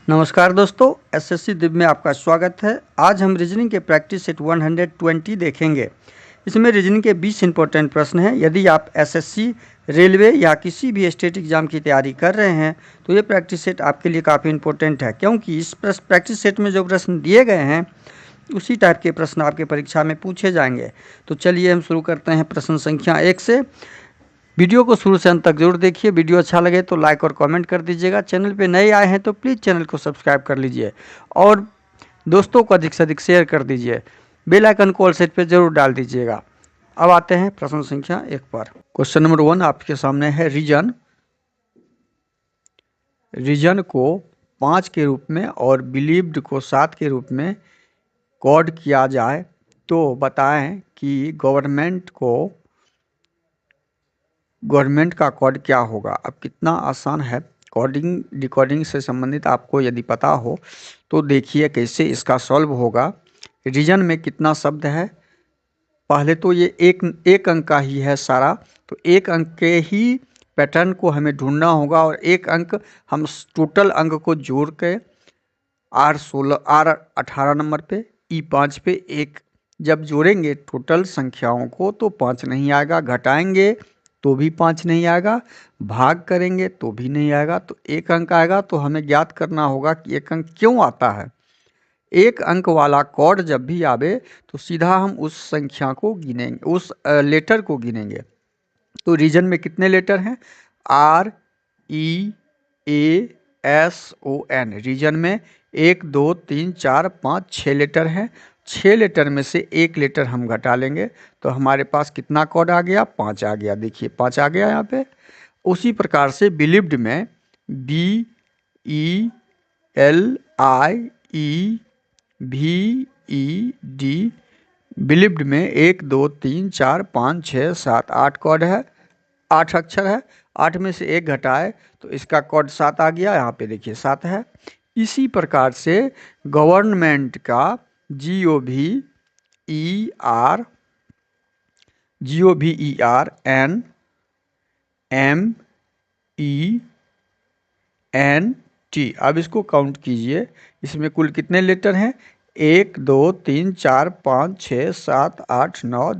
नमस्कार दोस्तों, एसएससी दिव्य में आपका स्वागत है। आज हम रीजनिंग के प्रैक्टिस सेट 120 देखेंगे। इसमें रीजनिंग के 20 इंपॉर्टेंट प्रश्न हैं। यदि आप एसएससी, रेलवे या किसी भी स्टेट एग्जाम की तैयारी कर रहे हैं तो ये प्रैक्टिस सेट आपके लिए काफ़ी इंपॉर्टेंट है, क्योंकि इस प्रैक्टिस सेट में जो प्रश्न दिए गए हैं उसी टाइप के प्रश्न आपके परीक्षा में पूछे जाएंगे। तो चलिए हम शुरू करते हैं प्रश्न संख्या 1 से। वीडियो को शुरू से अंत तक जरूर देखिए। वीडियो अच्छा लगे तो लाइक और कमेंट कर दीजिएगा। चैनल पे नए आए हैं तो प्लीज़ चैनल को सब्सक्राइब कर लीजिए और दोस्तों को अधिक से अधिक शेयर कर दीजिए। बेल आइकन को ऑल सेट पे जरूर डाल दीजिएगा। अब आते हैं प्रश्न संख्या 1 पर। क्वेश्चन नंबर 1 आपके सामने है। रीजन को 5 के रूप में और बिलीव्ड को 7 के रूप में कोड किया जाए तो बताएं कि गवर्नमेंट का कोड क्या होगा। अब कितना आसान है। कोडिंग डिकोडिंग से संबंधित आपको यदि पता हो तो देखिए कैसे इसका सॉल्व होगा। रीजन में कितना शब्द है। पहले तो ये एक अंक का ही है सारा, तो एक अंक के ही पैटर्न को हमें ढूंढना होगा और एक अंक हम टोटल अंक को जोड़ के R18 नंबर पे E5 पे एक जब जोड़ेंगे टोटल संख्याओं को तो 5 नहीं आएगा, घटाएंगे तो भी 5 नहीं आएगा, भाग करेंगे तो भी नहीं आएगा, तो एक अंक आएगा। तो हमें ज्ञात करना होगा कि एक अंक क्यों आता है। एक अंक वाला कोड जब भी आवे तो सीधा हम उस संख्या को गिनेंगे, उस लेटर को गिनेंगे। तो रीजन में कितने लेटर हैं? REASON। रीजन में 1 2 3 4 5 6 लेटर हैं। 6 लेटर में से एक लेटर हम घटा लेंगे तो हमारे पास कितना कोड आ गया? 5 आ गया। देखिए 5 आ गया यहाँ पे। उसी प्रकार से बिलीव्ड में BELIEVED बिलीव्ड में 1 2 3 4 5 6 7 8 कोड है, 8 अक्षर है। 8 में से एक घटाए तो इसका कोड 7 आ गया। यहाँ पे देखिए 7 है। इसी प्रकार से गवर्नमेंट का GOVERNMENT। अब इसको काउंट कीजिए। इसमें कुल कितने लेटर हैं? 1 2 3 4 5 6 7 8 9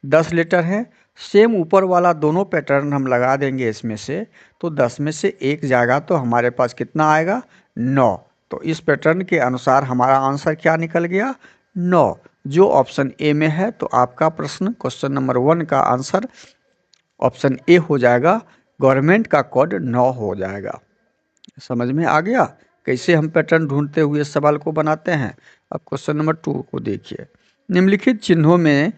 10 लेटर हैं। सेम ऊपर वाला दोनों पैटर्न हम लगा देंगे इसमें से, तो 10 में से एक जाएगा तो हमारे पास कितना आएगा? 9। तो इस पैटर्न के अनुसार हमारा आंसर क्या निकल गया? 9, जो ऑप्शन ए में है। तो आपका प्रश्न क्वेश्चन नंबर 1 का आंसर ऑप्शन ए हो जाएगा। गवर्नमेंट का कोड 9 हो जाएगा। समझ में आ गया कैसे हम पैटर्न ढूंढते हुए सवाल को बनाते हैं। अब क्वेश्चन नंबर 2 को देखिए। निम्नलिखित चिन्हों में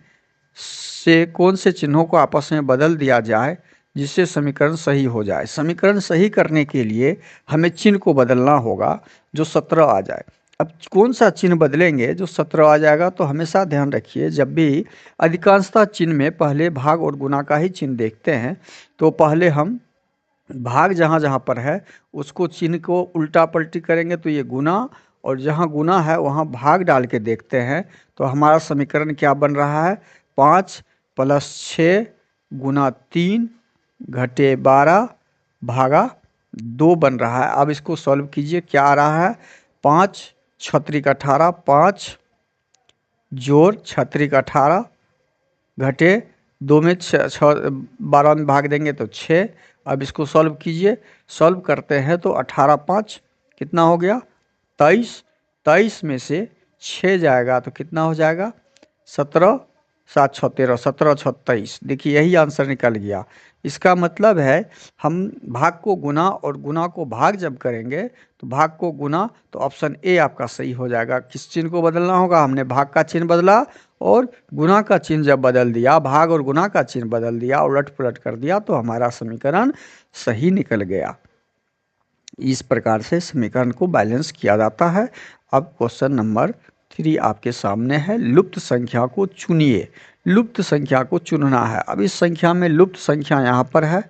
से कौन से चिन्हों को आपस में बदल दिया जाए जिससे समीकरण सही हो जाए। समीकरण सही करने के लिए हमें चिन्ह को बदलना होगा जो 17 आ जाए। अब कौन सा चिन्ह बदलेंगे जो 17 आ जाएगा? तो हमेशा ध्यान रखिए, जब भी अधिकांशतः चिन्ह में पहले भाग और गुना का ही चिन्ह देखते हैं तो पहले हम भाग जहाँ जहाँ पर है उसको चिन्ह को उल्टा पलटी करेंगे तो ये गुना, और जहाँ गुना है वहाँ भाग डाल के देखते हैं तो हमारा समीकरण क्या बन रहा है? 5 + 6 × 3 घटे 12 भागा 2 बन रहा है। अब इसको सॉल्व कीजिए। क्या आ रहा है? 5 × 18, 5 जोड़ 6 × 18 घटे 2 में 12 में भाग देंगे तो 6। अब इसको सॉल्व कीजिए। सॉल्व करते हैं तो 18 5 कितना हो गया? 23। 23 में से 6 जाएगा तो कितना हो जाएगा? 17 7 6 13, 17 6 23। देखिए यही आंसर निकल गया। इसका मतलब है हम भाग को गुना और गुना को भाग जब करेंगे तो भाग को गुना, तो ऑप्शन ए आपका सही हो जाएगा। किस चिन्ह को बदलना होगा? हमने भाग का चिन्ह बदला और गुना का चिन्ह जब बदल दिया, भाग और गुना का चिन्ह बदल दिया, उलट पुलट कर दिया तो हमारा समीकरण सही निकल गया। इस प्रकार से समीकरण को बैलेंस किया जाता है। अब क्वेश्चन नंबर 3 आपके सामने है। लुप्त संख्या को चुनिए। लुप्त संख्या को चुनना है। अब इस संख्या में लुप्त संख्या यहाँ पर है,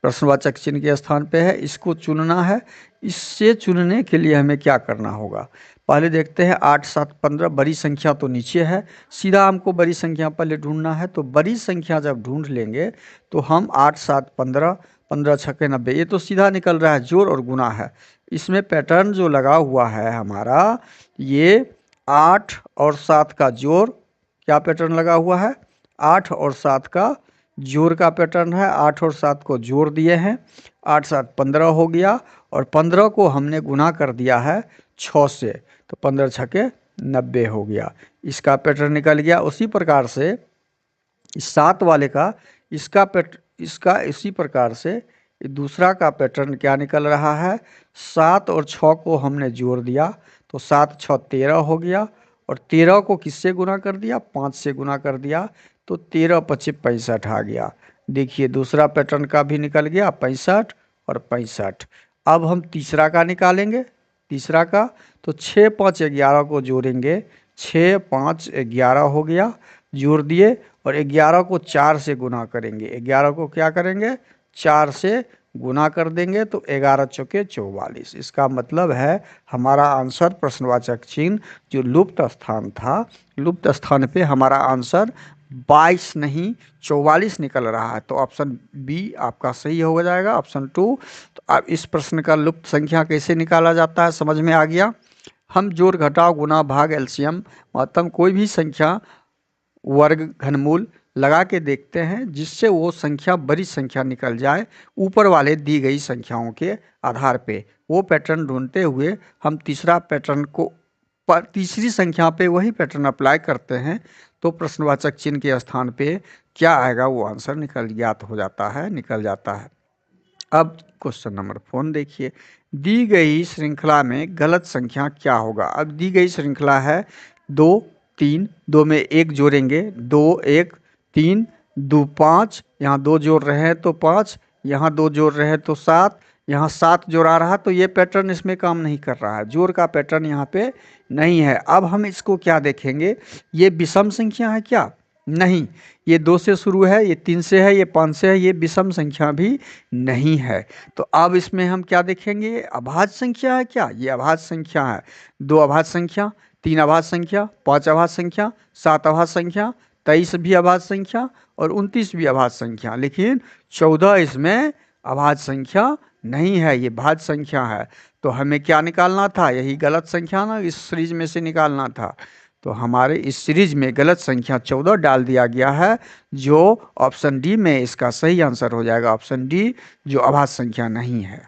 प्रश्नवाचक चिन्ह के स्थान पे है, इसको चुनना है। इससे चुनने के लिए हमें क्या करना होगा? पहले देखते हैं 8 7 15। बड़ी संख्या तो नीचे है, सीधा हमको बड़ी संख्या पहले ढूंढना है। तो बड़ी संख्या जब ढूंढ लेंगे तो हम 8 7 15, 15 6 90, ये तो सीधा निकल रहा है, जोड़ और गुना है। इसमें पैटर्न जो लगा हुआ है हमारा, ये 8 और 7 का जोड़, क्या पैटर्न लगा हुआ है, 8 और 7 का जोड़ का पैटर्न है। 8 और 7 को जोड़ दिए हैं, 8 7 15 हो गया, और 15 को हमने गुना कर दिया है 6 से, तो 15 छके 90 हो गया। इसका पैटर्न निकल गया। उसी प्रकार से इस 7 वाले का इसका इसी प्रकार से दूसरा का पैटर्न क्या निकल रहा है, 7 और 6 को हमने जोड़ दिया तो 7 6 13 हो गया, और 13 को किससे गुना कर दिया, 5 से गुना कर दिया, तो 13 5 65 आ गया। देखिए दूसरा पैटर्न का भी निकल गया 65 और 65। अब हम तीसरा का निकालेंगे। तीसरा का तो 6 5 11 को जोड़ेंगे, 6 5 11 हो गया, जोड़ दिए, और 11 को 4 से गुना करेंगे। 11 को क्या करेंगे, 4 से गुना कर देंगे, तो 11 चौके 44। इसका मतलब है हमारा आंसर प्रश्नवाचक चिन्ह जो लुप्त स्थान था, लुप्त स्थान पे हमारा आंसर 22 नहीं 44 निकल रहा है। तो ऑप्शन बी आपका सही हो जाएगा, ऑप्शन 2। तो अब इस प्रश्न का लुप्त संख्या कैसे निकाला जाता है समझ में आ गया। हम जोड़ घटाव गुना भाग एलसीएम महत्तम कोई भी संख्या वर्ग घनमूल लगा के देखते हैं जिससे वो संख्या बड़ी संख्या निकल जाए ऊपर वाले दी गई संख्याओं के आधार पे। वो पैटर्न ढूंढते हुए हम तीसरा पैटर्न को तीसरी संख्या पे वही पैटर्न अप्लाई करते हैं, तो प्रश्नवाचक चिन्ह के स्थान पे क्या आएगा वो आंसर ज्ञात हो जाता है, निकल जाता है। अब क्वेश्चन नंबर 4 देखिए, दी गई श्रृंखला में गलत संख्या क्या होगा। अब दी गई श्रृंखला है 2 3, 2 में 1 जोड़ेंगे, 2 1 3 2 5, यहाँ 2 जोड़ रहे हैं तो 5, यहाँ 2 जोड़ रहे हैं तो 7, यहाँ 7 जोड़ा रहा, तो ये पैटर्न इसमें काम नहीं कर रहा है, जोड़ का पैटर्न यहाँ पे नहीं है। अब हम इसको क्या देखेंगे, ये विषम संख्या है क्या, नहीं, ये 2 से शुरू है, ये 3 से है, ये 5 से है, ये विषम संख्या भी नहीं है। तो अब इसमें हम क्या देखेंगे, अभाज्य संख्या है क्या, ये अभाज्य संख्या है। 2 अभाज्य संख्या, 3 अभाज्य संख्या, 5 अभाज्य संख्या, 7 अभाज्य संख्या, 23 भी अभाज्य संख्या, और 29 भी अभाज्य संख्या, लेकिन 14 इसमें अभाज्य संख्या नहीं है, ये भाज्य संख्या है। तो हमें क्या निकालना था, यही गलत संख्या ना इस सीरीज में से निकालना था। तो हमारे इस सीरीज में गलत संख्या 14 डाल दिया गया है, जो ऑप्शन डी में इसका सही आंसर हो जाएगा, ऑप्शन डी जो अभाज्य संख्या नहीं है।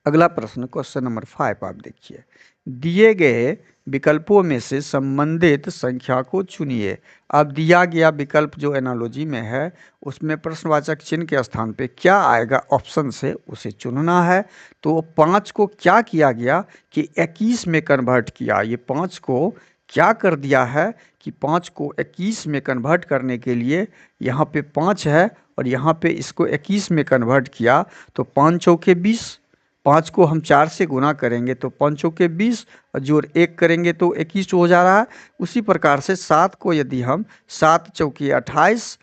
अगला प्रश्न क्वेश्चन नंबर 5 आप देखिए, दिए गए विकल्पों में से संबंधित संख्या को चुनिए। अब दिया गया विकल्प जो एनालॉजी में है उसमें प्रश्नवाचक चिन्ह के स्थान पे क्या आएगा ऑप्शन से उसे चुनना है। तो 5 को क्या किया गया कि 21 में कन्वर्ट किया, ये 5 को क्या कर दिया है कि 5 को 21 में कन्वर्ट करने के लिए यहाँ पे 5 है और यहाँ पे इसको 21 में कन्वर्ट किया, तो 5 चौके 20, 5 को हम 4 से गुना करेंगे तो 5 चौके 20, और जोड़ 1 करेंगे तो 21 हो जा रहा है। उसी प्रकार से 7 को यदि हम 7 चौके 28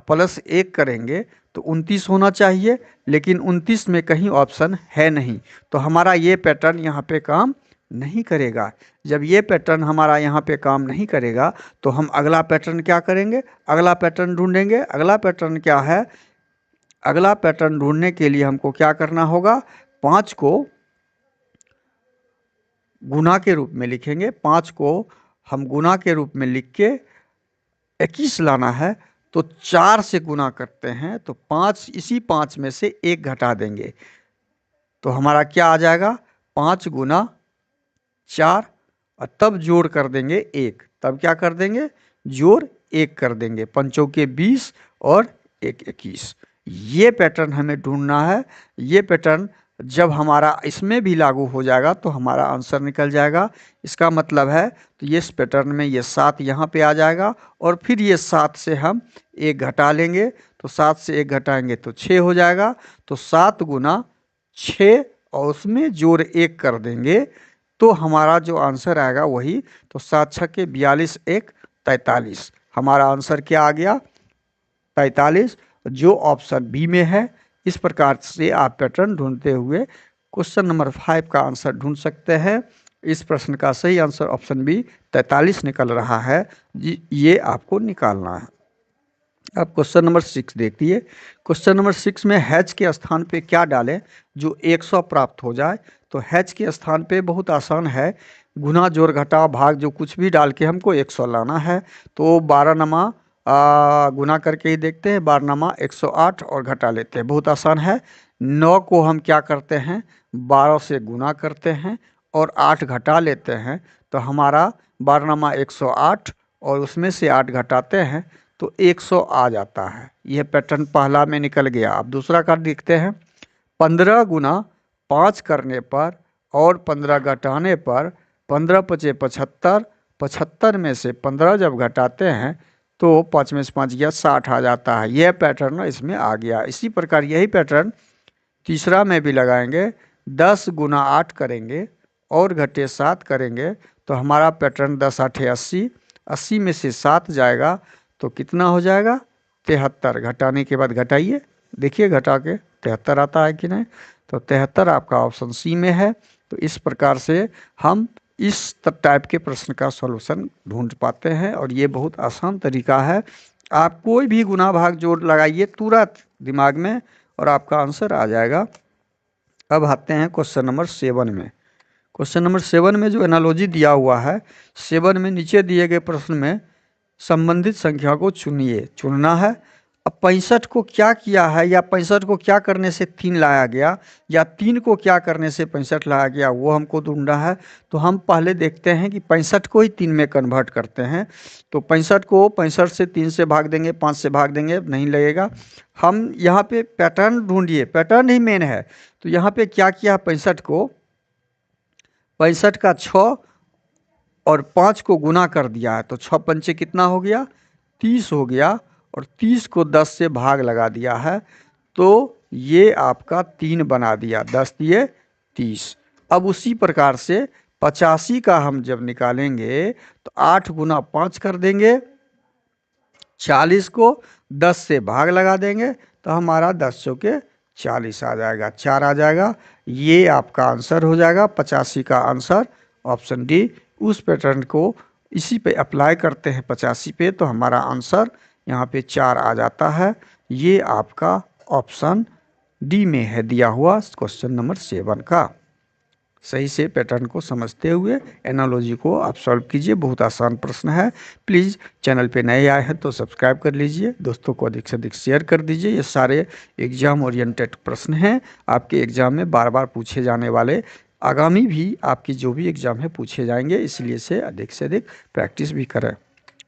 प्लस 1 करेंगे तो 29 होना चाहिए, लेकिन 29 में कहीं ऑप्शन है नहीं, तो हमारा ये पैटर्न यहाँ पे काम नहीं करेगा। जब ये पैटर्न हमारा यहाँ पे काम नहीं करेगा तो हम अगला पैटर्न क्या करेंगे, अगला पैटर्न ढूंढेंगे। अगला पैटर्न क्या है, अगला पैटर्न ढूंढने के लिए हमको क्या करना होगा, 5 को गुना के रूप में लिखेंगे, 5 को हम गुना के रूप में लिख के 21 लाना है, तो 4 से गुना करते हैं तो 5, इसी 5 में से 1 घटा देंगे, तो हमारा क्या आ जाएगा 5 गुना 4, और तब जोड़ कर देंगे 1, तब क्या कर देंगे जोड़ 1 कर देंगे, 5 चौके 20 और 1 21। ये पैटर्न हमें ढूंढना है। ये पैटर्न जब हमारा इसमें भी लागू हो जाएगा तो हमारा आंसर निकल जाएगा। इसका मतलब है तो ये इस पैटर्न में ये 7 यहाँ पे आ जाएगा, और फिर ये 7 से हम 1 घटा लेंगे, तो 7 से 1 घटाएंगे तो 6 हो जाएगा, तो 7 गुना 6 और उसमें जोड़ 1 कर देंगे, तो हमारा जो आंसर आएगा वही, तो 7 छक्के 42 1 43, हमारा आंसर क्या आ गया 43, जो ऑप्शन बी में है। इस प्रकार से आप पैटर्न ढूंढते हुए क्वेश्चन नंबर 5 का आंसर ढूंढ सकते हैं। इस प्रश्न का सही आंसर ऑप्शन बी 43 निकल रहा है, ये आपको निकालना है। अब क्वेश्चन नंबर 6 देखिए। क्वेश्चन नंबर 6 में हैच के स्थान पे क्या डालें जो 100 प्राप्त हो जाए। तो हैच के स्थान पे बहुत आसान है, गुना जोड़ घटा भाग जो कुछ भी डाल के हमको 100 लाना है। तो 12 नमा गुना करके ही देखते हैं, 12 नमा 108 और घटा लेते हैं, बहुत आसान है। 9 को हम क्या करते हैं, 12 से गुना करते हैं और 8 घटा लेते हैं। तो हमारा 12 नमा 108 और उसमें से 8 घटाते हैं तो 100 आ जाता है। यह पैटर्न पहला में निकल गया। अब दूसरा कार्ड देखते हैं। 15 गुना 5 करने पर और 15 घटाने पर 15 पचे 75, 75 में से 15 जब घटाते हैं तो 5 में से 5 गया 60 आ जाता है। यह पैटर्न इसमें आ गया। इसी प्रकार यही पैटर्न तीसरा में भी लगाएंगे। 10 गुना 8 करेंगे और घटे 7 करेंगे तो हमारा पैटर्न 10 8 80, 80 में से 7 जाएगा तो कितना हो जाएगा, 73। घटाने के बाद घटाइए, देखिए घटा के 73 आता है कि नहीं। तो 73 आपका ऑप्शन सी में है। तो इस प्रकार से हम इस टाइप के प्रश्न का सॉल्यूशन ढूंढ पाते हैं और ये बहुत आसान तरीका है। आप कोई भी गुना भाग जोड़ लगाइए तुरंत दिमाग में और आपका आंसर आ जाएगा। अब आते हैं क्वेश्चन नंबर 7 में। क्वेश्चन नंबर 7 में जो एनालॉजी दिया हुआ है, 7 में नीचे दिए गए प्रश्न में संबंधित संख्या को चुनिए, चुनना है। अब 65 को क्या किया है या 65 को क्या करने से 3 लाया गया या 3 को क्या करने से 65 लाया गया, वो हमको ढूंढना है। तो हम पहले देखते हैं कि 65 को ही 3 में कन्वर्ट करते हैं। तो 65 को 65 से 3 से भाग देंगे, 5 से भाग देंगे, नहीं लगेगा। हम यहाँ पे पैटर्न ढूंढिए, पैटर्न ही मेन है। तो यहाँ पे क्या किया, 65 को 65 का 6 और 5 को गुना कर दिया है। तो 6 पंचे कितना हो गया, 30 हो गया और 30 को 10 से भाग लगा दिया है तो ये आपका 3 बना दिया, 10 दिए 30। अब उसी प्रकार से 85 का हम जब निकालेंगे तो 8 गुना 5 कर देंगे, 40 को 10 से भाग लगा देंगे तो हमारा 10 चौके 40 आ जाएगा, 4 आ जाएगा। ये आपका आंसर हो जाएगा 85 का आंसर ऑप्शन डी। उस पैटर्न को इसी पे अप्लाई करते हैं 85 पे तो हमारा आंसर यहाँ पे 4 आ जाता है। ये आपका ऑप्शन डी में है दिया हुआ क्वेश्चन नंबर 7 का। सही से पैटर्न को समझते हुए एनालॉजी को आप सॉल्व कीजिए, बहुत आसान प्रश्न है। प्लीज़ चैनल पे नए आए हैं तो सब्सक्राइब कर लीजिए, दोस्तों को अधिक से अधिक शेयर कर दीजिए। ये सारे एग्जाम ओरिएंटेड प्रश्न हैं, आपके एग्जाम में बार बार पूछे जाने वाले, आगामी भी आपकी जो भी एग्जाम है पूछे जाएंगे, इसलिए से अधिक प्रैक्टिस भी करें।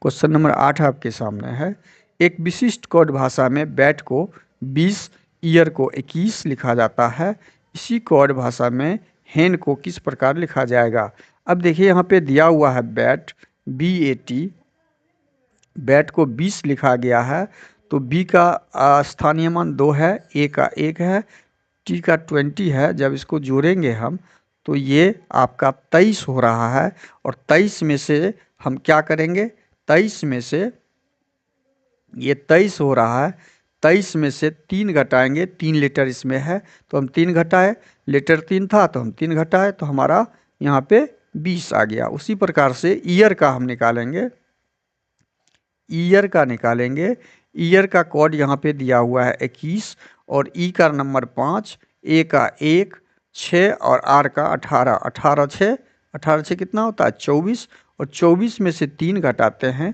क्वेश्चन नंबर 8 आपके सामने है। एक विशिष्ट कोड भाषा में बैट को 20, ईयर को 21 लिखा जाता है। इसी कोड भाषा में हेन को किस प्रकार लिखा जाएगा। अब देखिए यहाँ पे दिया हुआ है बैट, BAT, बैट को 20 लिखा गया है। तो B का स्थानीय मान 2 है, A का 1 है, T का 20 है। जब इसको जोड़ेंगे हम तो ये आपका 23 हो रहा है। और 23 में से हम क्या करेंगे, 23 में से ये 23 हो रहा है, 23 में से 3 घटाएंगे, 3 लीटर इसमें है तो हम 3 घटाए, लीटर 3 था तो हम 3 घटाए तो हमारा यहाँ पे 20 आ गया। उसी प्रकार से ईयर का हम निकालेंगे, ईयर का निकालेंगे। ईयर का कोड यहाँ पे दिया हुआ है 21 और ई का नंबर 5, ए का 1, 6 और आर का 18, 18 6, 18 6 कितना होता है 24 और 24 में से 3 घटाते हैं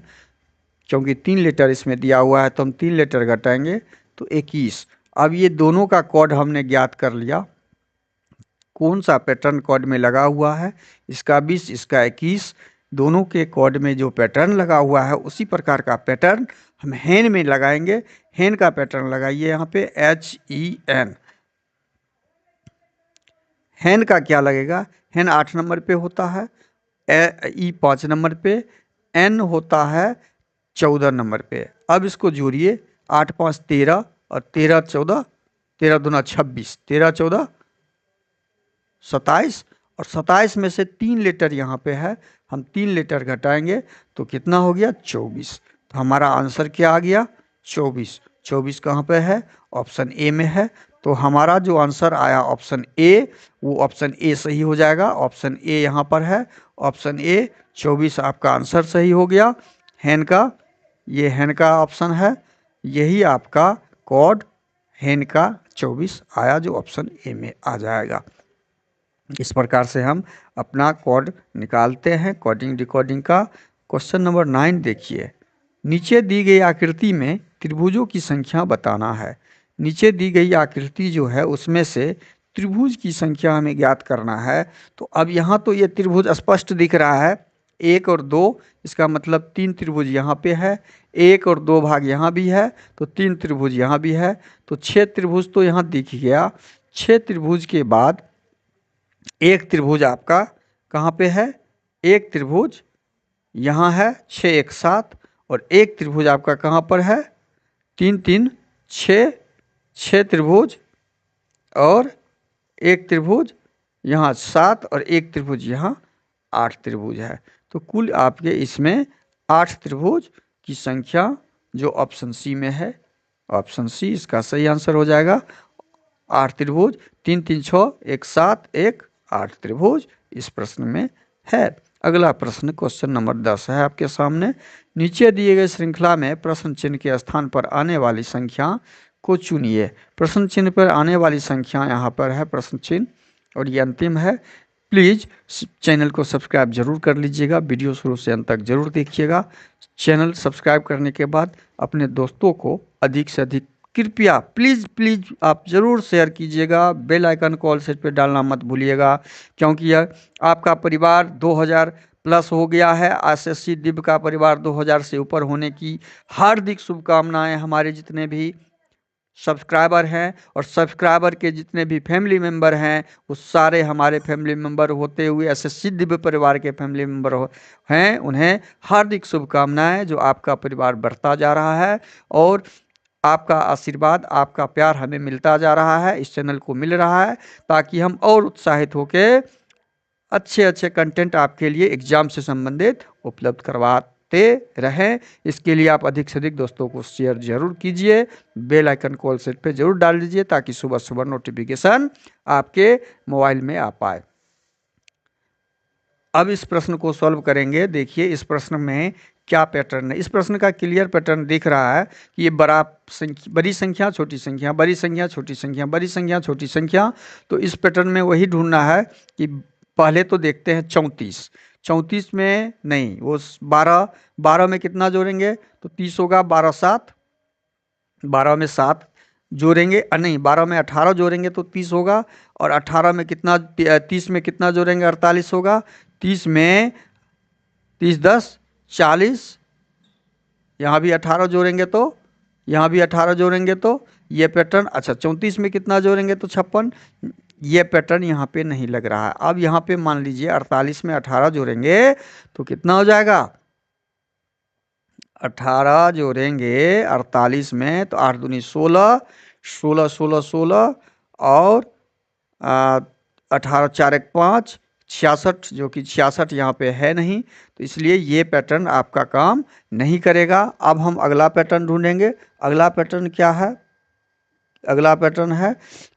क्योंकि 3 लीटर इसमें दिया हुआ है तो हम 3 लीटर घटाएंगे तो 21। अब ये दोनों का कोड हमने ज्ञात कर लिया, कौन सा पैटर्न कोड में लगा हुआ है, इसका 20 इसका 21, दोनों के कोड में जो पैटर्न लगा हुआ है उसी प्रकार का पैटर्न हम हेन में लगाएंगे। हेन का पैटर्न लगाइए यहाँ पे HEN। हेन का क्या लगेगा, हेन 8 नंबर पे होता है, E 5 नंबर पे, N होता है 14 नंबर पे। अब इसको जोड़िए, 8 5 13 और 13 14, 13 दूना 26, 13 14 27 और 27 में से 3 लीटर यहाँ पे है, हम 3 लीटर घटाएंगे तो कितना हो गया 24। तो हमारा आंसर क्या आ गया 24। 24 कहाँ पे है, ऑप्शन ए में है। तो हमारा जो आंसर आया ऑप्शन ए, वो ऑप्शन ए सही हो जाएगा। ऑप्शन ए यहाँ पर है, ऑप्शन ए 24 आपका आंसर सही हो गया। हेन का, ये हेन का ऑप्शन है, यही आपका कॉड हेन का 24 आया, जो ऑप्शन ए में आ जाएगा। इस प्रकार से हम अपना कॉड निकालते हैं कोडिंग डिकोडिंग का। क्वेश्चन नंबर 9 देखिए, नीचे दी गई आकृति में त्रिभुजों की संख्या बताना है। नीचे दी गई आकृति जो है उसमें से त्रिभुज की संख्या हमें ज्ञात करना है। तो अब यहाँ तो ये त्रिभुज स्पष्ट दिख रहा है, 1 और 2, इसका मतलब 3 त्रिभुज यहाँ पे है, 1 और 2 भाग यहाँ भी है, तो 3 त्रिभुज यहाँ भी है, तो 6 त्रिभुज तो यहाँ दिख गया। 6 त्रिभुज के बाद एक त्रिभुज आपका कहाँ पे है, एक त्रिभुज यहाँ है 6 1 7, और एक त्रिभुज आपका कहाँ पर है 3 3 6, 6 त्रिभुज और एक त्रिभुज यहाँ 7 और एक त्रिभुज यहाँ 8 त्रिभुज है। तो कुल आपके इसमें 8 त्रिभुज की संख्या जो ऑप्शन सी में है, ऑप्शन सी इसका सही आंसर हो जाएगा। 8 त्रिभुज, 3 3 6 1 7 1 8 त्रिभुज इस प्रश्न में है। अगला प्रश्न क्वेश्चन नंबर 10 है आपके सामने। नीचे दिए गए श्रृंखला में प्रश्न चिन्ह के स्थान पर आने वाली संख्या को चुनिए। प्रश्न चिन्ह पर आने वाली संख्या यहाँ पर है प्रश्न चिन्ह, और ये अंतिम है। प्लीज़ चैनल को सब्सक्राइब जरूर कर लीजिएगा, वीडियो शुरू से अंत तक जरूर देखिएगा। चैनल सब्सक्राइब करने के बाद अपने दोस्तों को अधिक से अधिक कृपया प्लीज़ आप ज़रूर शेयर कीजिएगा। बेल आइकन को ऑल सेट पे डालना मत भूलिएगा, क्योंकि यह आपका परिवार 2000 प्लस हो गया है। एसएससी दिव्य का परिवार 2000 से ऊपर होने की हार्दिक शुभकामनाएं। हमारे जितने भी सब्सक्राइबर हैं और सब्सक्राइबर के जितने भी फैमिली मेंबर हैं, वो सारे हमारे फैमिली मेंबर होते हुए एसएससी दिव्य परिवार के फैमिली मेंबर हैं। उन्हें हार्दिक शुभकामनाएं। जो आपका परिवार बढ़ता जा रहा है और आपका आशीर्वाद, आपका प्यार हमें मिलता जा रहा है, इस चैनल को मिल रहा है, ताकि हम और उत्साहित होकर अच्छे अच्छे कंटेंट आपके लिए एग्जाम से संबंधित उपलब्ध करवाते रहें। इसके लिए आप अधिक से अधिक दोस्तों को शेयर जरूर कीजिए, बेल आइकन को ऑल सेट पे जरूर डाल दीजिए, ताकि सुबह सुबह नोटिफिकेशन आपके मोबाइल में आ पाए। अब इस प्रश्न को सॉल्व करेंगे। देखिए इस प्रश्न में क्या पैटर्न है। इस प्रश्न का क्लियर पैटर्न दिख रहा है कि ये बड़ी संख्या छोटी संख्या, बड़ी संख्या छोटी संख्या, बड़ी संख्या छोटी संख्या। तो इस पैटर्न में वही ढूंढना है कि पहले तो देखते हैं 34, 34 में नहीं, वो 12, 12 में कितना जोड़ेंगे तो 30 होगा, 12 7, 12 में 7 जोड़ेंगे, नहीं 12 में 18 जोड़ेंगे तो 30 होगा, और 18 में कितना 30 में कितना जोड़ेंगे 48 होगा, 30 में 30 10 40, यहाँ भी 18 जोड़ेंगे तो यहाँ भी 18 जोड़ेंगे तो ये पैटर्न। अच्छा 34 में कितना जोड़ेंगे तो 56, ये पैटर्न यहाँ पे नहीं लग रहा है। अब यहाँ पे मान लीजिए 48 में 18 जोड़ेंगे तो कितना हो जाएगा, 18 जोड़ेंगे 48 में तो 8 दूनी 16, 16 16 16 और 18 4 1 5, 66, जो कि 66 यहाँ पे है नहीं, तो इसलिए ये पैटर्न आपका काम नहीं करेगा। अब हम अगला पैटर्न ढूंढेंगे। अगला पैटर्न क्या है, अगला पैटर्न है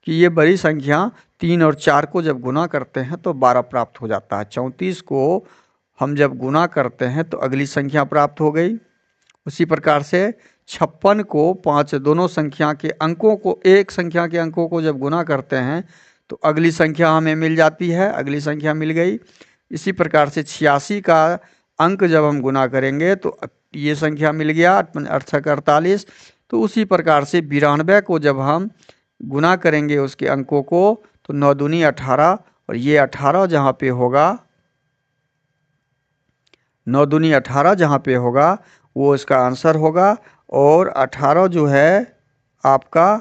कि ये बड़ी संख्या 3 और 4 को जब गुना करते हैं तो 12 प्राप्त हो जाता है। 34 को हम जब गुना करते हैं तो अगली संख्या प्राप्त हो गई। उसी प्रकार से 56 को 5 दोनों संख्या के अंकों को, एक संख्या के अंकों को जब गुना करते हैं तो अगली संख्या हमें मिल जाती है, अगली संख्या मिल गई। इसी प्रकार से 86 का अंक जब हम गुना करेंगे तो ये संख्या मिल गया 8 48। तो उसी प्रकार से 92 को जब हम गुना करेंगे उसके अंकों को तो 9 दूनी 18, और ये 18 जहाँ पे होगा, 9 दूनी 18 जहाँ पे होगा वो इसका आंसर होगा। और 18 जो है आपका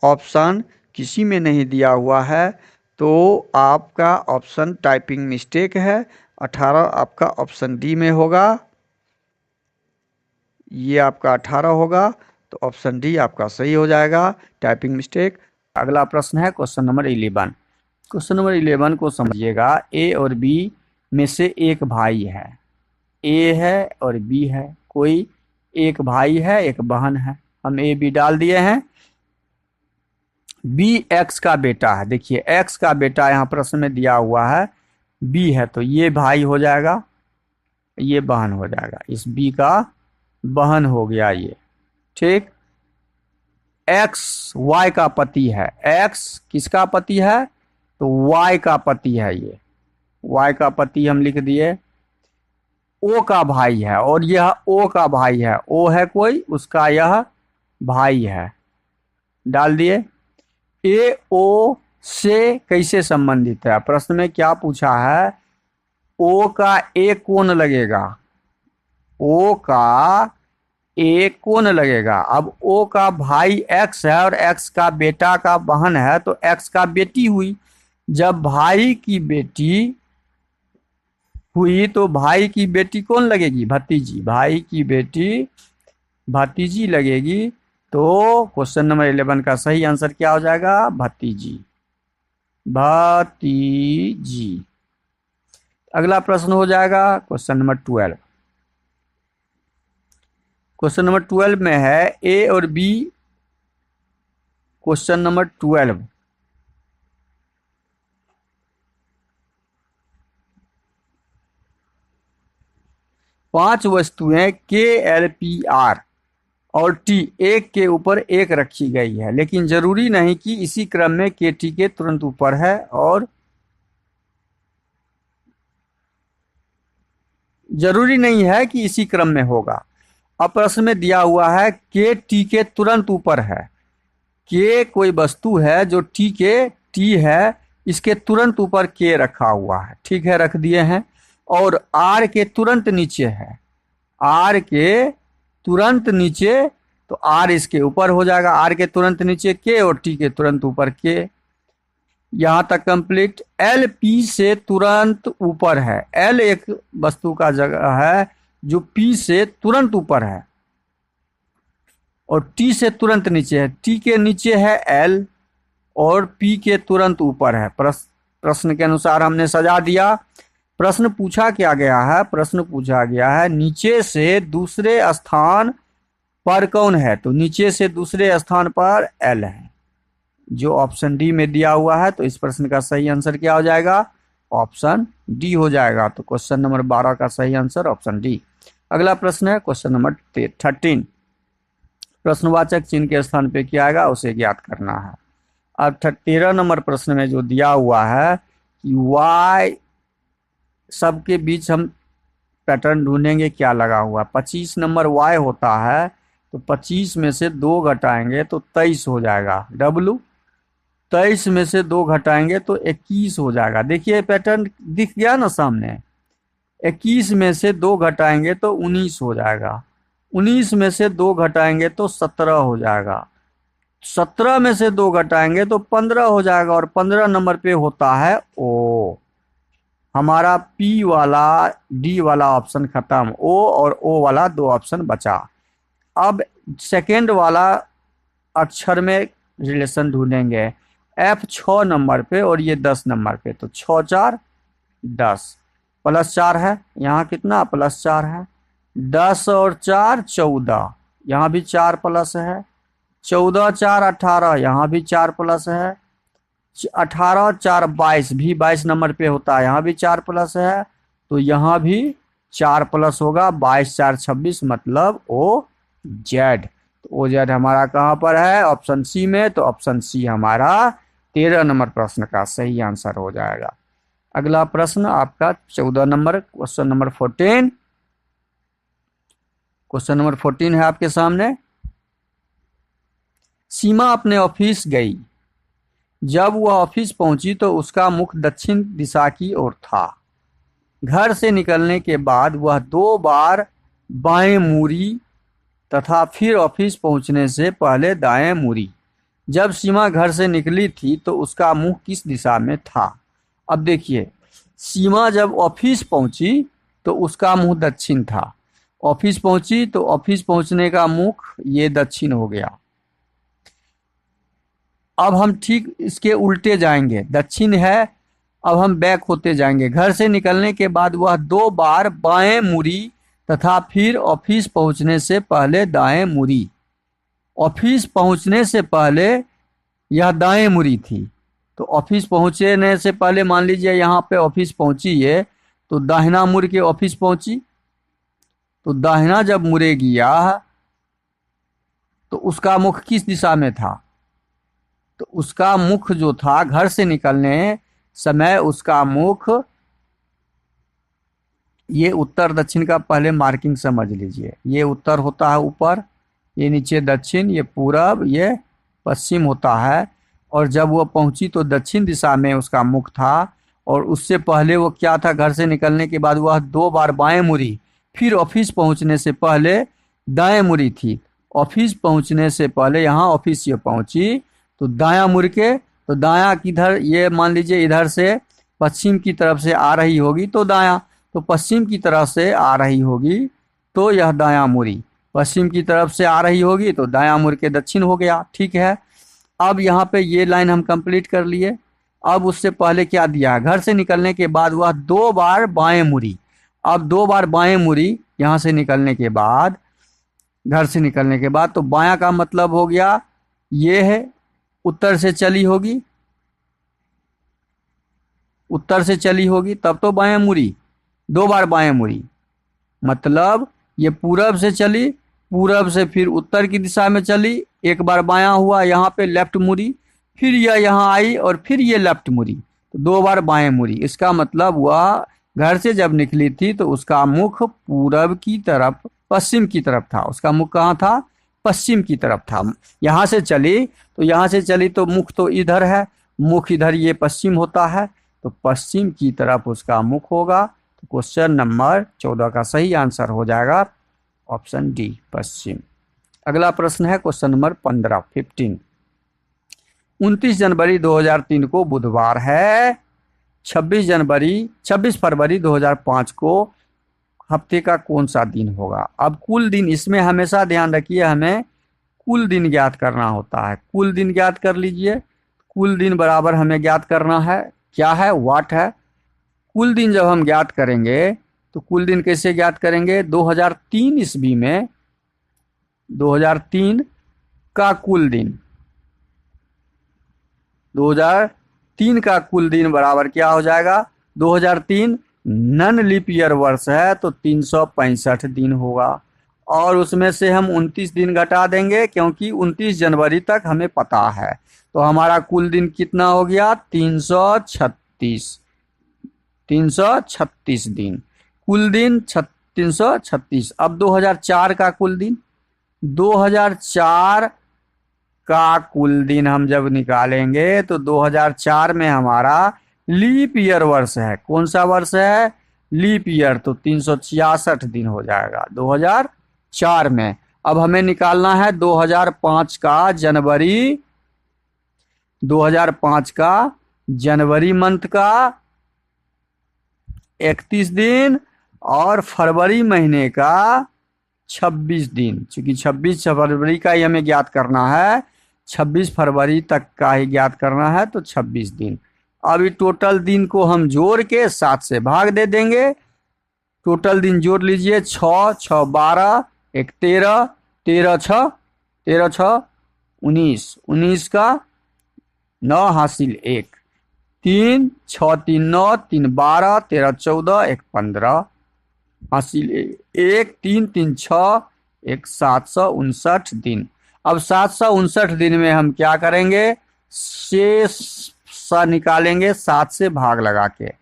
ऑप्शन किसी में नहीं दिया हुआ है, तो आपका ऑप्शन टाइपिंग मिस्टेक है। 18 आपका ऑप्शन डी में होगा, ये आपका 18 होगा, तो ऑप्शन डी आपका सही हो जाएगा, टाइपिंग मिस्टेक। अगला प्रश्न है क्वेश्चन नंबर 11। क्वेश्चन नंबर 11 को समझिएगा। ए और बी में से एक भाई है, ए है और बी है, कोई एक भाई है एक बहन है। हम ए बी डाल दिए हैं। बी एक्स का बेटा है, देखिए एक्स का बेटा यहाँ प्रश्न में दिया हुआ है, बी है, तो ये भाई हो जाएगा, ये बहन हो जाएगा, इस बी का बहन हो गया ये, ठीक। एक्स वाई का पति है। एक्स किसका पति है? तो वाई का पति है। ये वाई का पति हम लिख दिए। ओ का भाई है और यह ओ का भाई है। ओ है कोई, उसका यह भाई है, डाल दिए। ए ओ से कैसे संबंधित है? प्रश्न में क्या पूछा है? ओ का ए कौन लगेगा? ओ का ए कौन लगेगा? अब ओ का भाई एक्स है और एक्स का बेटा का बहन है, तो एक्स का बेटी हुई। जब भाई की बेटी हुई तो भाई की बेटी कौन लगेगी? भतीजी। भाई की बेटी भतीजी लगेगी। तो क्वेश्चन नंबर 11 का सही आंसर क्या हो जाएगा? भतीजी। भतीजी। अगला प्रश्न हो जाएगा क्वेश्चन नंबर 12। क्वेश्चन नंबर 12 में है ए और बी। क्वेश्चन नंबर 12, 5 वस्तुएं के एल पी आर और टी एक के ऊपर एक रखी गई है, लेकिन जरूरी नहीं कि इसी क्रम में के टी के तुरंत ऊपर है और जरूरी नहीं है कि इसी क्रम में होगा। अब प्रश्न में दिया हुआ है के टी के तुरंत ऊपर है। के कोई वस्तु है जो टी के टी है, इसके तुरंत ऊपर के रखा हुआ है, ठीक है, रख दिए हैं। और आर के तुरंत नीचे है। आर के तुरंत नीचे, तो आर इसके ऊपर हो जाएगा। आर के तुरंत नीचे के और टी के तुरंत ऊपर के। यहां तक कंप्लीट। एल पी से तुरंत ऊपर है। एल एक वस्तु का जगह है जो पी से तुरंत ऊपर है और टी से तुरंत नीचे है। टी के नीचे है एल और पी के तुरंत ऊपर है। प्रश्न के अनुसार हमने सजा दिया। प्रश्न पूछा क्या गया है? प्रश्न पूछा गया है नीचे से दूसरे स्थान पर कौन है? तो नीचे से दूसरे स्थान पर एल है, जो ऑप्शन डी में दिया हुआ है। तो इस प्रश्न का सही आंसर क्या हो जाएगा? ऑप्शन डी हो जाएगा। तो क्वेश्चन नंबर 12 का सही आंसर ऑप्शन डी। अगला प्रश्न है क्वेश्चन नंबर 13। प्रश्नवाचक चिन्ह के स्थान पे क्या आएगा उसे ज्ञात करना है। अब 13 नंबर प्रश्न में जो दिया हुआ है कि वाई सबके बीच हम पैटर्न ढूंढेंगे क्या लगा हुआ। 25 नंबर वाई होता है, तो 25 में से 2 घटाएंगे तो 23 हो जाएगा। डब्लू 23 में से 2 घटाएंगे तो 21 हो जाएगा। देखिए पैटर्न दिख गया ना सामने। 21 में से 2 घटाएंगे तो 19 हो जाएगा। 19 में से 2 घटाएंगे तो 17 हो जाएगा। 17 में से 2 घटाएंगे तो 15 हो जाएगा। और 15 नंबर पे होता है ओ। हमारा पी वाला डी वाला ऑप्शन खत्म। ओ और ओ वाला 2 ऑप्शन बचा। अब सेकेंड वाला अक्षर में रिलेशन ढूंढेंगे। एफ 6 नंबर पे और ये 10 नंबर पे, तो 6 4 10 प्लस 4 है। यहाँ कितना प्लस 4 है? 10 और 4 14, यहाँ भी 4 प्लस है। 14 4 18, यहाँ भी 4 प्लस है। 18 4 22, भी 22 नंबर पे होता है, यहाँ भी 4 प्लस है। तो यहाँ भी 4 प्लस होगा। 22 4 26 मतलब ओ जेड। तो ओ जेड हमारा कहाँ पर है? ऑप्शन सी में। तो ऑप्शन सी हमारा 13 नंबर प्रश्न का सही आंसर हो जाएगा। अगला प्रश्न आपका 14 number, question number 14। Question number 14 है आपके सामने। सीमा अपने ऑफिस गई। जब वह ऑफिस पहुंची तो उसका मुख दक्षिण दिशा की ओर था। घर से निकलने के बाद वह 2 बार बाएं मुड़ी तथा फिर ऑफिस पहुंचने से पहले दाएं मुड़ी। जब सीमा घर से निकली थी तो उसका मुंह किस दिशा में था? अब देखिए, सीमा जब ऑफिस पहुंची तो उसका मुंह दक्षिण था। ऑफिस पहुंची तो ऑफिस पहुंचने का मुख ये दक्षिण हो गया। अब हम ठीक इसके उल्टे जाएंगे। दक्षिण है, अब हम बैक होते जाएंगे। घर से निकलने के बाद वह 2 बार बाएं मुड़ी तथा फिर ऑफिस पहुंचने से पहले दाएं मुड़ी। ऑफिस पहुंचने से पहले यह दाएं मुड़ी थी। तो ऑफिस पहुंचने से पहले मान लीजिए यहाँ पे ऑफिस पहुंची है, तो दाहिना मुड़ के ऑफिस पहुंची। तो दाहिना जब मुड़ेगी यह, तो उसका मुख किस दिशा में था? तो उसका मुख जो था घर से निकलने समय उसका मुख, ये उत्तर दक्षिण का पहले मार्किंग समझ लीजिए। ये उत्तर होता है ऊपर, ये नीचे दक्षिण, ये पूरब, ये पश्चिम होता है। और जब वो पहुंची तो दक्षिण दिशा में उसका मुख था, और उससे पहले वो क्या था, घर से निकलने के बाद वह 2 बार बाएं मुड़ी, फिर ऑफिस पहुंचने से पहले दाएं मुड़ी थी। ऑफिस पहुंचने से पहले यहाँ ऑफिस ये पहुंची तो दायां मुड़ के, तो दायां किधर, ये मान लीजिए इधर से पश्चिम की तरफ से आ रही होगी तो दायां, तो पश्चिम की तरफ से आ रही होगी तो यह दायां मुड़ी, पश्चिम की तरफ से आ रही होगी तो दायां मुड़ के दक्षिण हो गया। ठीक है, अब यहाँ पे ये लाइन हम कंप्लीट कर लिए। अब उससे पहले क्या दिया, घर से निकलने के बाद वह 2 बार बाएं मुड़ी। अब 2 बार बाएं मुड़ी यहाँ से निकलने के बाद, घर से निकलने के बाद, तो बायां का मतलब हो गया ये है, उत्तर से चली होगी, उत्तर से चली होगी तब तो बाएं मुड़ी, 2 बार बाएं मुड़ी, मतलब ये पूरब से चली, पूरब से फिर उत्तर की दिशा में चली, एक बार बायां हुआ, यहाँ पे लेफ्ट मुड़ी, फिर यह यहाँ आई और फिर ये लेफ्ट मुड़ी, तो 2 बार बाएं मुड़ी। इसका मतलब वह घर से जब निकली थी तो उसका मुख पूरब की तरफ, पश्चिम की तरफ था। उसका मुख कहाँ था, पश्चिम की तरफ था। यहाँ से चली तो यहाँ से चली तो मुख तो इधर है, मुख इधर, ये पश्चिम होता है, तो पश्चिम की तरफ उसका मुख होगा। तो क्वेश्चन नंबर 14 का सही आंसर हो जाएगा ऑप्शन डी, पश्चिम। अगला प्रश्न है क्वेश्चन नंबर 15, 29 जनवरी 2003 को बुधवार है, 26 फरवरी 2005 को हफ्ते का कौन सा दिन होगा? अब कुल दिन, इसमें हमेशा ध्यान रखिए हमें कुल दिन ज्ञात करना होता है। कुल दिन ज्ञात कर लीजिए। कुल दिन बराबर हमें ज्ञात करना है, क्या है, वाट है। कुल दिन जब हम ज्ञात करेंगे तो कुल दिन कैसे ज्ञात करेंगे, 2003 ईस्वी में 2003 का कुल दिन, 2003 का कुल दिन बराबर क्या हो जाएगा, 2003 नन लीप ईयर वर्ष है तो 365 दिन होगा, और उसमें से हम 29 दिन घटा देंगे क्योंकि 29 जनवरी तक हमें पता है, तो हमारा कुल दिन कितना हो गया, 336 दिन। कुल दिन 336। अब 2004 का कुल दिन, 2004 का कुल दिन हम जब निकालेंगे तो 2004 में हमारा लीप ईयर वर्ष है। कौन सा वर्ष है, लीप ईयर, तो 366 दिन हो जाएगा 2004 में। अब हमें निकालना है 2005 का जनवरी, 2005 का जनवरी मंथ का 31 दिन और फरवरी महीने का 26 दिन। चूंकि 26 फरवरी का ही हमें ज्ञात करना है, 26 फरवरी तक का ही ज्ञात करना है, तो 26 दिन। अभी टोटल दिन को हम जोड़ के 7 से भाग दे देंगे। टोटल दिन जोड़ लीजिए, 6 6 12, 1 13, 13 6 19, 19 का 9 हासिल 1, 3 6 3 9, 3 12, 13 14, 1 15 हासिल 1, 3 3 6, 1 759 दिन। अब 759 दिन में हम क्या करेंगे, शेष सा निकालेंगे 7 से भाग लगा के।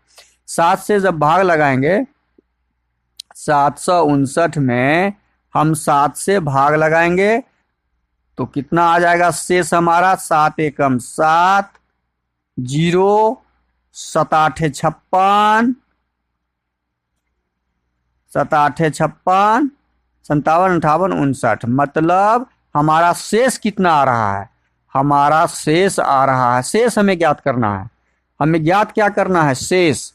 7 से जब भाग लगाएंगे, 759 में हम 7 से भाग लगाएंगे तो कितना आ जाएगा शेष हमारा, 7 एकम 7, 0 7 8 56, 7 8 56, 57 58 59। मतलब हमारा शेष कितना आ रहा है, हमारा शेष आ रहा है, शेष हमें ज्ञात करना है। हमें ज्ञात क्या करना है, शेष।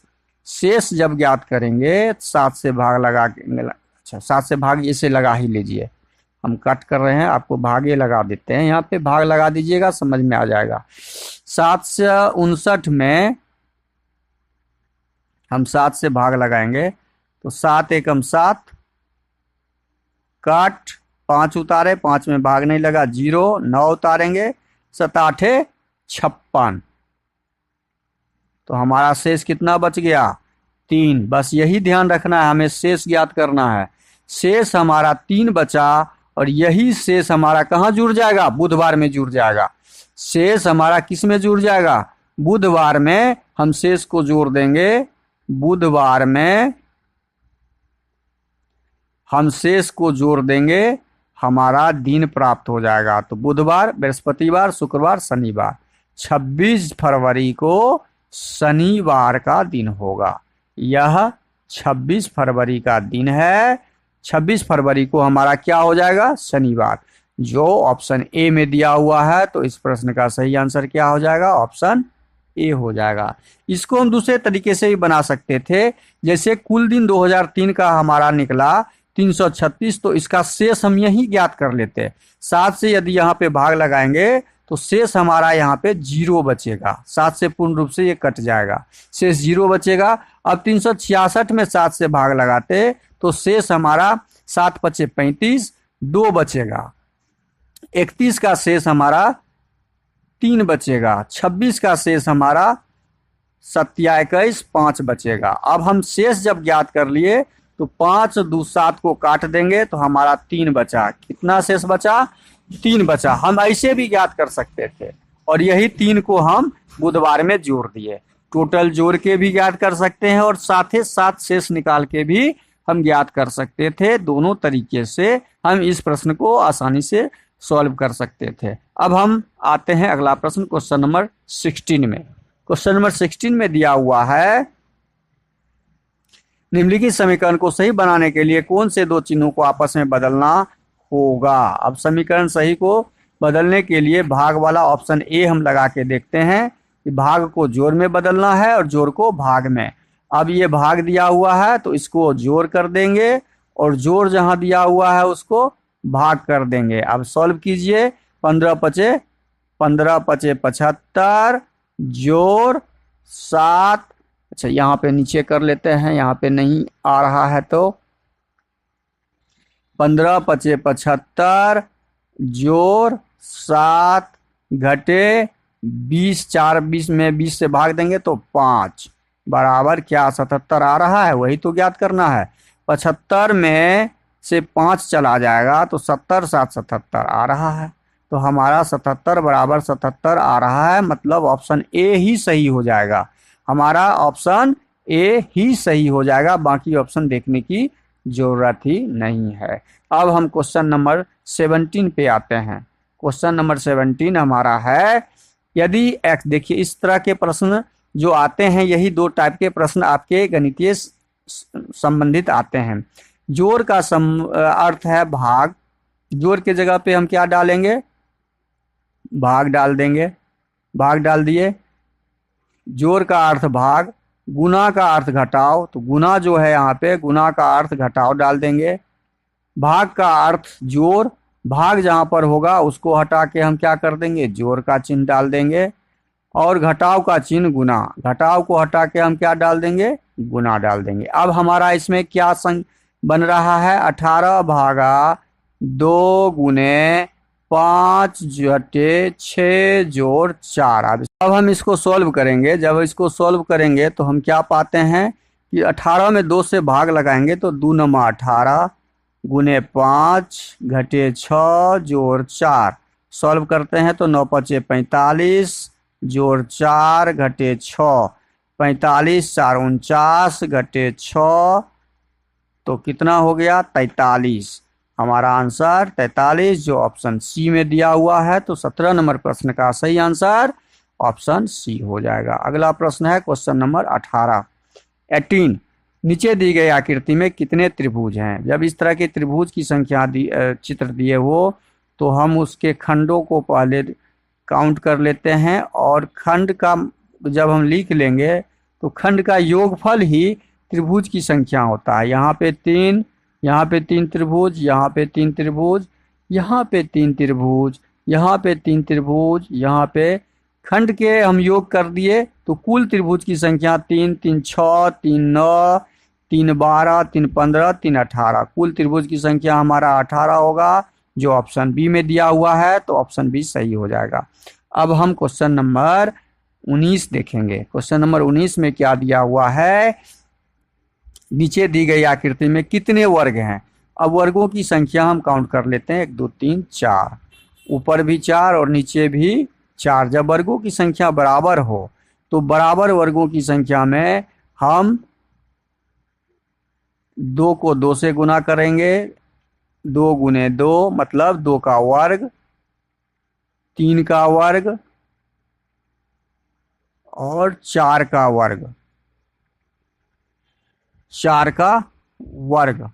शेष जब ज्ञात करेंगे 7 से भाग लगा के, अच्छा 7 से भाग इसे लगा ही लीजिए, हम कट कर रहे हैं, आपको भागे लगा देते हैं, यहाँ पे भाग लगा दीजिएगा, समझ में आ जाएगा। 759 में हम 7 से भाग लगाएंगे तो 7 एकम 7, काट 5 उतारे, 5 में भाग नहीं लगा, 0 9 उतारेंगे, 7 8 56, तो हमारा शेष कितना बच गया, 3। बस यही ध्यान रखना है, हमें शेष ज्ञात करना है। शेष हमारा 3 बचा और यही शेष हमारा कहाँ जुड़ जाएगा? बुधवार में जुड़ जाएगा। शेष हमारा किस में जुड़ जाएगा? बुधवार में हम शेष को जोड़ देंगे। बुधवार में हम शेष को जोड़ देंगे, हमारा दिन प्राप्त हो जाएगा। तो बुधवार, बृहस्पतिवार, शुक्रवार, शनिवार, 26 फरवरी को शनिवार का दिन होगा। यह 26 फरवरी का दिन है। 26 फरवरी को हमारा क्या हो जाएगा? शनिवार, जो ऑप्शन ए में दिया हुआ है। तो इस प्रश्न का सही आंसर क्या हो जाएगा? ऑप्शन ए हो जाएगा। इसको हम दूसरे तरीके से भी बना सकते थे, जैसे कुल दिन 2003 का हमारा निकला 336, तो इसका शेष हम यही ज्ञात कर लेते। 7 से यदि यहाँ पे भाग लगाएंगे तो शेष हमारा यहाँ पे 0 बचेगा। 7 से पूर्ण रूप से ये कट जाएगा, शेष 0 बचेगा। अब 366 में 7 से भाग लगाते तो शेष हमारा 7 पचे 35, 2 बचेगा। 31 का शेष हमारा 3 बचेगा। 26 का शेष हमारा 27, 5 बचेगा। अब हम शेष जब ज्ञात कर लिए तो 5 2 7 को काट देंगे तो हमारा 3 बचा। कितना शेष बचा? 3 बचा। हम ऐसे भी ज्ञात कर सकते थे और यही 3 को हम बुधवार में जोड़ दिए। टोटल जोड़ के भी ज्ञात कर सकते हैं और साथ ही साथ शेष निकाल के भी हम ज्ञात कर सकते थे। दोनों तरीके से हम इस प्रश्न को आसानी से सॉल्व कर सकते थे। अब हम आते हैं अगला प्रश्न, क्वेश्चन नंबर 16 में। क्वेश्चन नंबर 16 में दिया हुआ है, निम्नलिखित समीकरण को सही बनाने के लिए कौन से दो चिन्हों को आपस में बदलना होगा? अब समीकरण सही को बदलने के लिए भाग वाला ऑप्शन ए हम लगा के देखते हैं कि भाग को जोड़ में बदलना है और जोड़ को भाग में। अब ये भाग दिया हुआ है तो इसको जोड़ कर देंगे और जोड़ जहां दिया हुआ है उसको भाग कर देंगे। अब सॉल्व कीजिए। 15 पचे 75 जोड़ 7, अच्छा यहाँ पे नीचे कर लेते हैं, यहाँ पे नहीं आ रहा है तो 15 पचे 75 जोड़ 7 घटे 20, 4 20 में 20 से भाग देंगे तो 5 बराबर क्या 77 आ रहा है? वही तो ज्ञात करना है। 75 में से 5 चला जाएगा तो 70 7 77 आ रहा है। तो हमारा 77 बराबर 77 आ रहा है, मतलब ऑप्शन ए ही सही हो जाएगा। हमारा ऑप्शन ए ही सही हो जाएगा, बाकी ऑप्शन देखने की जरूरत ही नहीं है। अब हम क्वेश्चन नंबर 17 पे आते हैं। क्वेश्चन नंबर 17 हमारा है, यदि एक्स, देखिए इस तरह के प्रश्न जो आते हैं, यही 2 टाइप के प्रश्न आपके गणितीय संबंधित आते हैं। जोड़ का अर्थ है भाग, जोड़ के जगह पे हम क्या डालेंगे? भाग डाल देंगे। भाग डाल दिए। जोड़ का अर्थ भाग, गुना का अर्थ घटाव, तो गुना जो है यहाँ पे गुना का अर्थ घटाव डाल देंगे। भाग का अर्थ जोड़, भाग जहाँ पर होगा उसको हटा के हम क्या कर देंगे? जोड़ का चिन्ह डाल देंगे। और घटाव का चिन्ह गुना, घटाव को हटा के हम क्या डाल देंगे? गुना डाल देंगे। अब हमारा इसमें क्या बन रहा है? 18 भागा 2 गुने 5 घटे 6 जोड़ 4। अब हम इसको सॉल्व करेंगे। जब इसको सॉल्व करेंगे तो हम क्या पाते हैं कि 18 में 2 से भाग लगाएंगे तो 2 नमा 18 गुने 5 घटे 6 जोड़ 4। सॉल्व करते हैं तो 9 पचे 45 जोड़ 4 घटे 6, 45 4 49 घटे 6, तो कितना हो गया? 43। हमारा आंसर 43 जो ऑप्शन सी में दिया हुआ है। तो 17 नंबर प्रश्न का सही आंसर ऑप्शन सी हो जाएगा। अगला प्रश्न है क्वेश्चन नंबर 18। नीचे दी गई आकृति में कितने त्रिभुज हैं? जब इस तरह के त्रिभुज की संख्या चित्र दिए हो तो हम उसके खंडों को पहले काउंट कर लेते हैं और खंड का जब हम लिख लेंगे तो खंड का योगफल ही त्रिभुज की संख्या होता है। यहाँ पे 3, यहाँ पे 3 त्रिभुज, यहाँ पे 3 त्रिभुज, यहाँ पे 3 त्रिभुज, यहाँ पे 3 त्रिभुज, यहाँ पे खंड के हम योग कर दिए तो कुल त्रिभुज की संख्या 3 3 6 3 9 3 12 3 15 3 18, कुल त्रिभुज की संख्या हमारा 18 होगा जो ऑप्शन बी में दिया हुआ है। तो ऑप्शन बी सही हो जाएगा। अब हम क्वेश्चन नंबर 19 देखेंगे। क्वेश्चन नंबर 19 में क्या दिया हुआ है? नीचे दी गई आकृति में कितने वर्ग हैं? अब वर्गों की संख्या हम काउंट कर लेते हैं, 1 2 3 4, ऊपर भी 4 और नीचे भी 4। जब वर्गों की संख्या बराबर हो तो बराबर वर्गों की संख्या में हम 2 को 2 से गुना करेंगे, 2 गुने 2 मतलब 2 का वर्ग, 3 का वर्ग और 4 का वर्ग, 4 का वर्ग।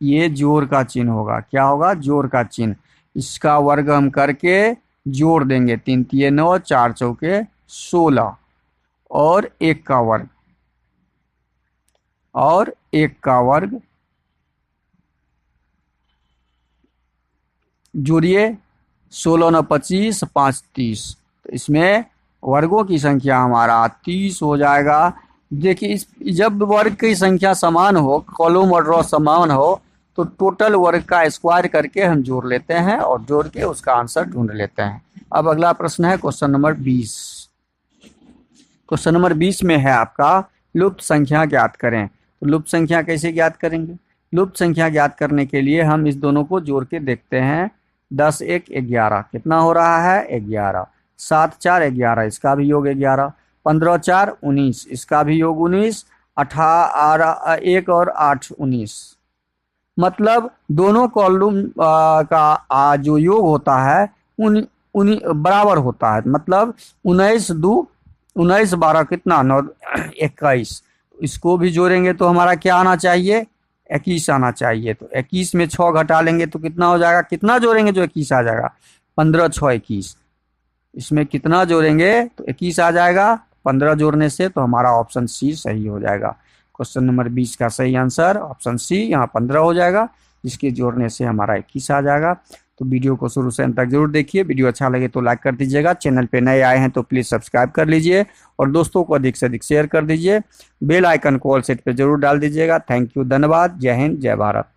ये जोड़ का चिन्ह होगा, क्या होगा, जोड़ का चिन्ह। इसका वर्ग हम करके जोड़ देंगे, 3 3 9, 4 चौके 16 और 1 का वर्ग और 1 का वर्ग जोड़िए, 16 9 25, 5 30। तो इसमें वर्गों की संख्या हमारा 30 हो जाएगा। देखिए इस जब वर्ग की संख्या समान हो, कॉलम और रो समान हो, तो टोटल वर्ग का स्क्वायर करके हम जोड़ लेते हैं और जोड़ के उसका आंसर ढूंढ लेते हैं। अब अगला प्रश्न है क्वेश्चन नंबर 20। क्वेश्चन नंबर 20 में है आपका लुप्त संख्या ज्ञात करें। तो लुप्त संख्या कैसे ज्ञात करेंगे? लुप्त संख्या ज्ञात करने के लिए हम इस दोनों को जोड़ के देखते हैं। 10 1 11 कितना हो रहा है? 11। 7 4 11 इसका भी योग 11। 15 4 19 इसका भी योग 19। 18 1 और 8 19। मतलब दोनों कॉलम का जो योग होता है उन बराबर होता है। मतलब 19 2 19 12 कितना 9 21। इसको भी जोड़ेंगे तो हमारा क्या आना चाहिए? 21 आना चाहिए। तो 21 में 6 घटा लेंगे तो कितना हो जाएगा? कितना जोड़ेंगे जो 21 आ जाएगा? 15 6 21। इसमें कितना जोड़ेंगे तो 21 आ जाएगा। 15 जोड़ने से तो हमारा ऑप्शन सी सही हो जाएगा। क्वेश्चन नंबर 20 का सही आंसर ऑप्शन सी, यहाँ 15 हो जाएगा, जिसके जोड़ने से हमारा 21 आ जाएगा। तो वीडियो को शुरू से अंत तक जरूर देखिए। वीडियो अच्छा लगे तो लाइक कर दीजिएगा। चैनल पे नए आए हैं तो प्लीज़ सब्सक्राइब कर लीजिए और दोस्तों को अधिक से अधिक शेयर कर दीजिए। बेल आइकन को ऑल सेट पे जरूर डाल दीजिएगा। थैंक यू, धन्यवाद। जय हिंद, जय भारत।